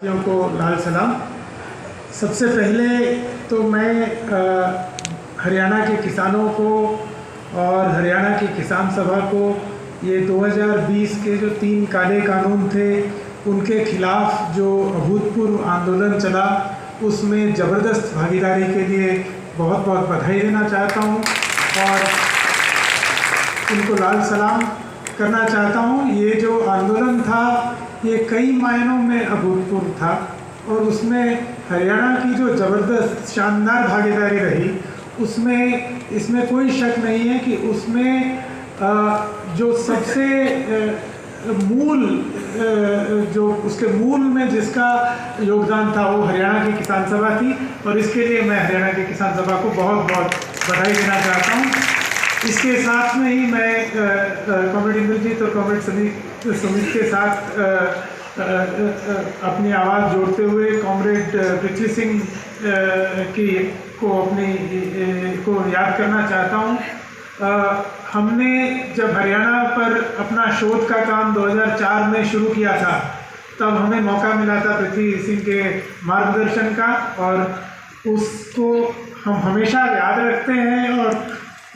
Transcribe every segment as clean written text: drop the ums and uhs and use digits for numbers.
को लाल सलाम। सबसे पहले तो मैं हरियाणा के किसानों को और हरियाणा की किसान सभा को ये 2020 के जो 3 काले कानून थे उनके खिलाफ जो अभूतपूर्व आंदोलन चला उसमें ज़बरदस्त भागीदारी के लिए बहुत बहुत बधाई देना चाहता हूँ और उनको लाल सलाम करना चाहता हूँ। ये जो आंदोलन था ये कई मायनों में अभूतपूर्व था और उसमें हरियाणा की जो ज़बरदस्त शानदार भागीदारी रही उसमें इसमें कोई शक नहीं है कि उसमें जो सबसे मूल जो उसके मूल में जिसका योगदान था वो हरियाणा की किसान सभा थी और इसके लिए मैं हरियाणा की किसान सभा को बहुत बहुत बधाई देना चाहता हूँ। इसके साथ में ही मैं कॉमरेड इंद्रजीत और कॉमरेड सुमित के साथ अपनी आवाज़ जोड़ते हुए कॉमरेड पृथ्वी सिंह को याद करना चाहता हूँ। हमने जब हरियाणा पर अपना शोध का काम 2004 में शुरू किया था तब हमें मौका मिला था पृथ्वी सिंह के मार्गदर्शन का और उसको हम हमेशा याद रखते हैं और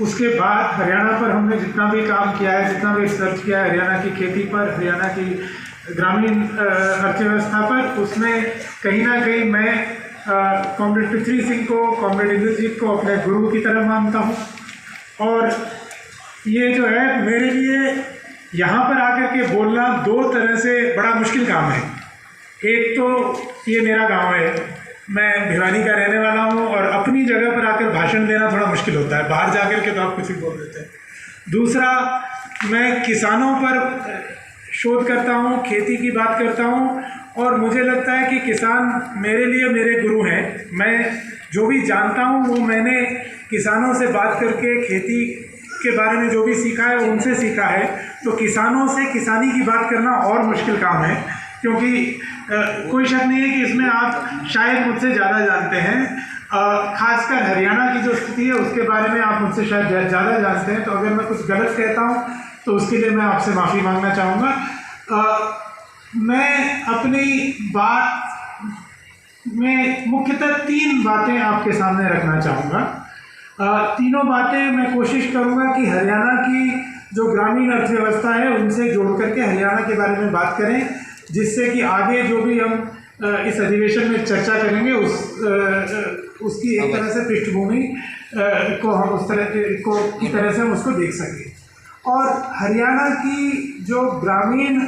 उसके बाद हरियाणा पर हमने जितना भी काम किया है, जितना भी रिसर्च किया है हरियाणा की खेती पर, हरियाणा की ग्रामीण अर्थव्यवस्था पर, उसमें कहीं ना कहीं मैं कॉमरेड पृथ्वी सिंह को, कॉमरेड इंद्रजीत को अपने गुरु की तरह मानता हूँ। और ये जो है मेरे लिए यहाँ पर आकर के बोलना 2 तरह से बड़ा मुश्किल काम है। एक तो ये मेरा गांव है, मैं भिवानी का रहने वाला हूँ और अपनी जगह पर आकर भाषण देना थोड़ा मुश्किल होता है, बाहर जाकर के तो आप कुछ भी बोल देते हैं। दूसरा, मैं किसानों पर शोध करता हूँ, खेती की बात करता हूँ और मुझे लगता है कि किसान मेरे लिए मेरे गुरु हैं। मैं जो भी जानता हूँ वो मैंने किसानों से बात करके खेती के बारे में जो भी सीखा है उनसे सीखा है। तो किसानों से किसानी की बात करना और मुश्किल काम है क्योंकि कोई शक नहीं है कि इसमें आप शायद मुझसे ज़्यादा जानते हैं। खासकर हरियाणा की जो स्थिति है उसके बारे में आप मुझसे शायद ज़्यादा जानते हैं। तो अगर मैं कुछ गलत कहता हूँ तो उसके लिए मैं आपसे माफ़ी मांगना चाहूँगा। मैं अपनी बात में मुख्यतः 3 बातें आपके सामने रखना चाहूँगा। तीनों बातें मैं कोशिश करूँगा कि हरियाणा की जो ग्रामीण अर्थव्यवस्था है उनसे जोड़ करके हरियाणा के बारे में बात करें, जिससे कि आगे जो भी हम इस अधिवेशन में चर्चा करेंगे उसकी एक तरह से पृष्ठभूमि को हम उस तरह की तरह से हम उसको देख सकें। और हरियाणा की जो ग्रामीण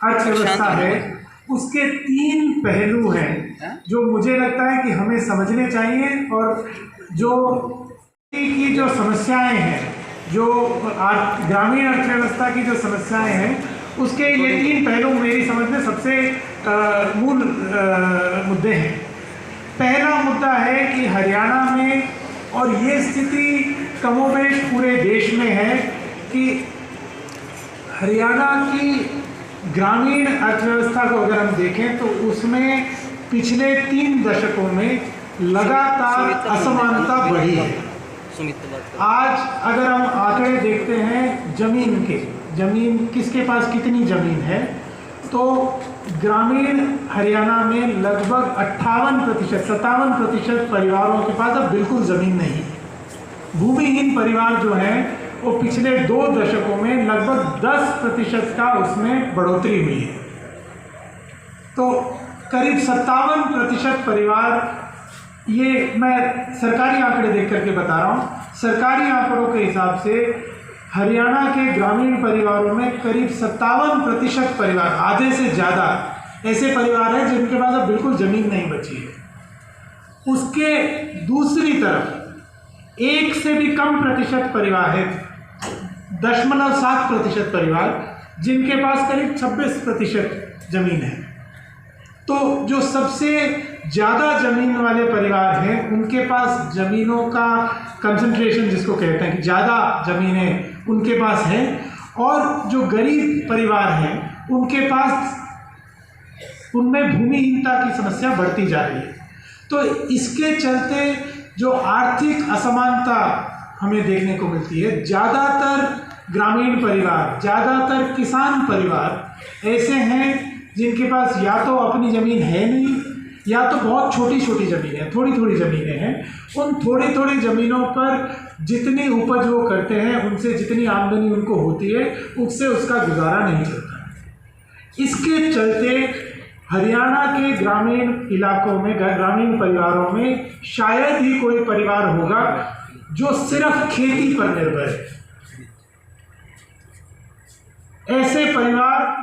अर्थव्यवस्था है उसके 3 पहलू हैं जो मुझे लगता है कि हमें समझने चाहिए और जो की जो समस्याएं हैं, जो ग्रामीण अर्थव्यवस्था की जो समस्याएं हैं उसके ये 3 पहलू मेरी समझ में सबसे मूल मुद्दे हैं। पहला मुद्दा है कि हरियाणा में, और ये स्थिति कमोबेश पूरे देश में है, कि हरियाणा की ग्रामीण अर्थव्यवस्था को अगर हम देखें तो उसमें पिछले 3 दशकों में लगातार असमानता बढ़ी है। आज अगर हम आंकड़े देखते हैं जमीन किसके पास कितनी ज़मीन है, तो ग्रामीण हरियाणा में लगभग 57% परिवारों के पास अब बिल्कुल ज़मीन नहीं है। भूमिहीन परिवार जो हैं वो पिछले 2 दशकों में लगभग 10% का उसमें बढ़ोतरी हुई है। तो करीब 57% परिवार, ये मैं सरकारी आंकड़े देख करके बता रहा हूँ, सरकारी आंकड़ों के हिसाब से हरियाणा के ग्रामीण परिवारों में करीब 57% परिवार, आधे से ज़्यादा ऐसे परिवार हैं जिनके पास अब बिल्कुल ज़मीन नहीं बची है। उसके दूसरी तरफ 1 से भी कम प्रतिशत परिवार है, 0.7% परिवार, जिनके पास करीब 26% ज़मीन है। तो जो सबसे ज़्यादा ज़मीन वाले परिवार हैं उनके पास ज़मीनों का कंसंट्रेशन जिसको कहते हैं कि ज़्यादा ज़मीनें उनके पास हैं, और जो गरीब परिवार हैं उनके पास, उनमें भूमिहीनता की समस्या बढ़ती जा रही है। तो इसके चलते जो आर्थिक असमानता हमें देखने को मिलती है, ज़्यादातर ग्रामीण परिवार, ज़्यादातर किसान परिवार ऐसे हैं जिनके पास या तो अपनी ज़मीन है नहीं, या तो बहुत छोटी छोटी ज़मीनें, थोड़ी थोड़ी ज़मीनें हैं, उन थोड़ी थोड़ी ज़मीनों पर जितनी उपज वो करते हैं, उनसे जितनी आमदनी उनको होती है, उससे उसका गुजारा नहीं चलता। इसके चलते हरियाणा के ग्रामीण इलाकों में, ग्रामीण परिवारों में शायद ही कोई परिवार होगा जो सिर्फ खेती पर निर्भर है। ऐसे परिवार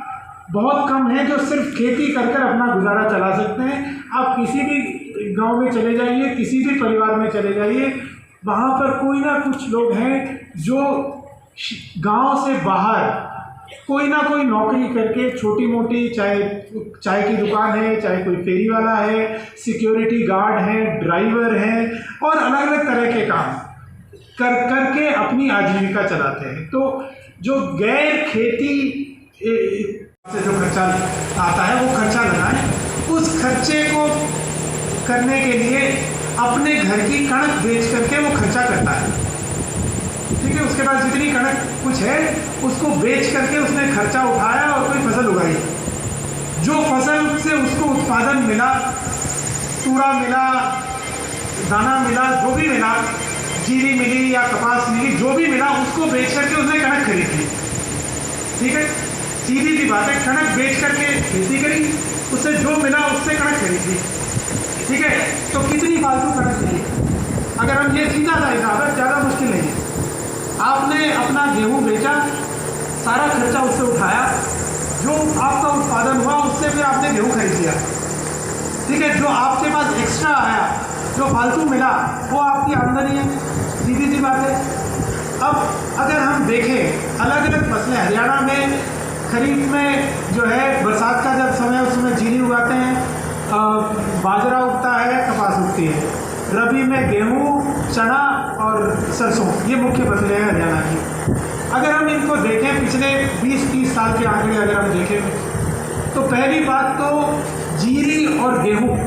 बहुत कम हैं जो सिर्फ खेती कर कर अपना गुजारा चला सकते हैं। आप किसी भी गांव में चले जाइए, किसी भी परिवार में चले जाइए, वहाँ पर कोई ना कुछ लोग हैं जो गांव से बाहर कोई ना कोई नौकरी करके, छोटी मोटी, चाहे चाय की दुकान है, चाहे कोई फेरी वाला है, सिक्योरिटी गार्ड है, ड्राइवर है, और अलग अलग तरह के काम करके अपनी आजीविका चलाते हैं। तो जो गैर खेती से जो खर्चा आता है वो खर्चा लगाएं, उस खर्चे को करने के लिए अपने घर की कणक बेच करके वो खर्चा करता है, ठीक है। उसके बाद जितनी कणक कुछ है उसको बेच करके उसने खर्चा उठाया और कोई फसल उगाई। जो फसल से उसको उत्पादन मिला, तूड़ा मिला, दाना मिला, जो भी मिला, जीरी मिली या कपास मिली, जो भी मिला, उसको बेच करके उसने कणक खरीद ली, ठीक है। सीधी सी बात है, कणक बेच करके खेती करी, उससे जो मिला उससे कणक खरीदी, ठीक है। तो कितनी फालतू कणक मिली? अगर हम ये सीधा सा हिसाब है, ज़्यादा मुश्किल नहीं है। आपने अपना गेहूँ बेचा, सारा खर्चा उससे उठाया, जो आपका उत्पादन हुआ उससे फिर आपने गेहूँ खरीद लिया, ठीक है। जो आपके पास एक्स्ट्रा आया, जो फालतू मिला, वो आपकी आमदनी है, सीधी सी बात है। अब अगर हम देखें अलग अलग फसलें, हरियाणा में खरीफ में जो है बरसात का जब समय, उस समय जीरी उगाते हैं, बाजरा उगता है, कपास उगती है। रबी में गेहूँ, चना और सरसों, ये मुख्य फसलें हैं हरियाणा की। अगर हम इनको देखें, पिछले 20-30 साल के आंकड़े अगर हम देखें, तो पहली बात तो जीरी और गेहूँ,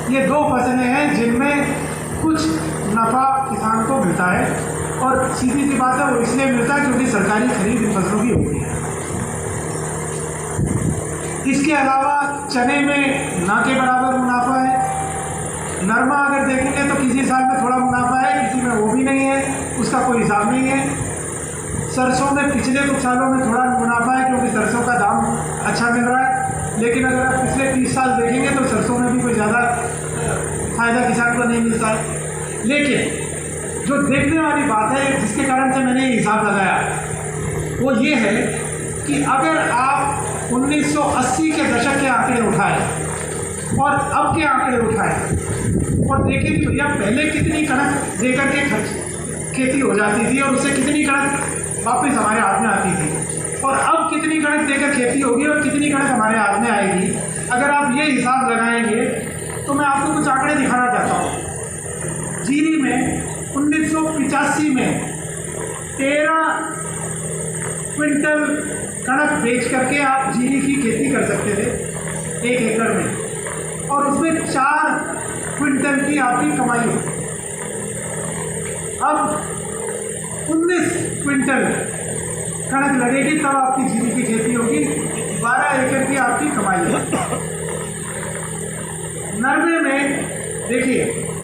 ये दो फसलें हैं जिनमें कुछ नफ़ा किसान को मिलता है, और सीधी सी बात है वो इसलिए मिलता है क्योंकि सरकारी खरीद इन फसलों की होती है। इसके अलावा चने में ना के बराबर मुनाफा है। नरमा अगर देखेंगे तो किसी साल में थोड़ा मुनाफा है, किसी में वो भी नहीं है, उसका कोई हिसाब नहीं है। सरसों में पिछले कुछ सालों में थोड़ा मुनाफा है क्योंकि सरसों का दाम अच्छा मिल रहा है, लेकिन अगर आप पिछले 30 साल देखेंगे तो सरसों में भी कोई ज़्यादा फ़ायदा किसान को नहीं मिलता है। लेकिन जो देखने वाली बात है, जिसके कारण से मैंने हिसाब लगाया, वो ये है कि अगर आप 1980 के दशक के आंकड़े उठाएं और अब के आंकड़े उठाएं और देखें कि भैया पहले कितनी कणक देकर के खेती हो जाती थी और उससे कितनी कणक वापस हमारे हाथ में आती थी, और अब कितनी कणक देकर खेती होगी और कितनी कणक हमारे हाथ में आएगी। अगर आप ये हिसाब लगाएंगे तो मैं आपको कुछ आंकड़े दिखाना चाहता हूँ। जीरी में 1985 में 13 क्विंटल कणक बेच करके आप जीरी की खेती कर सकते थे 1 एकड़ में, और उसमें 4 क्विंटल की आपकी कमाई होती। अब 19 क्विंटल कणक लगेगी तब आपकी जीरी की खेती होगी, 12 एकड़ की आपकी कमाई होगी। नरमे में देखिए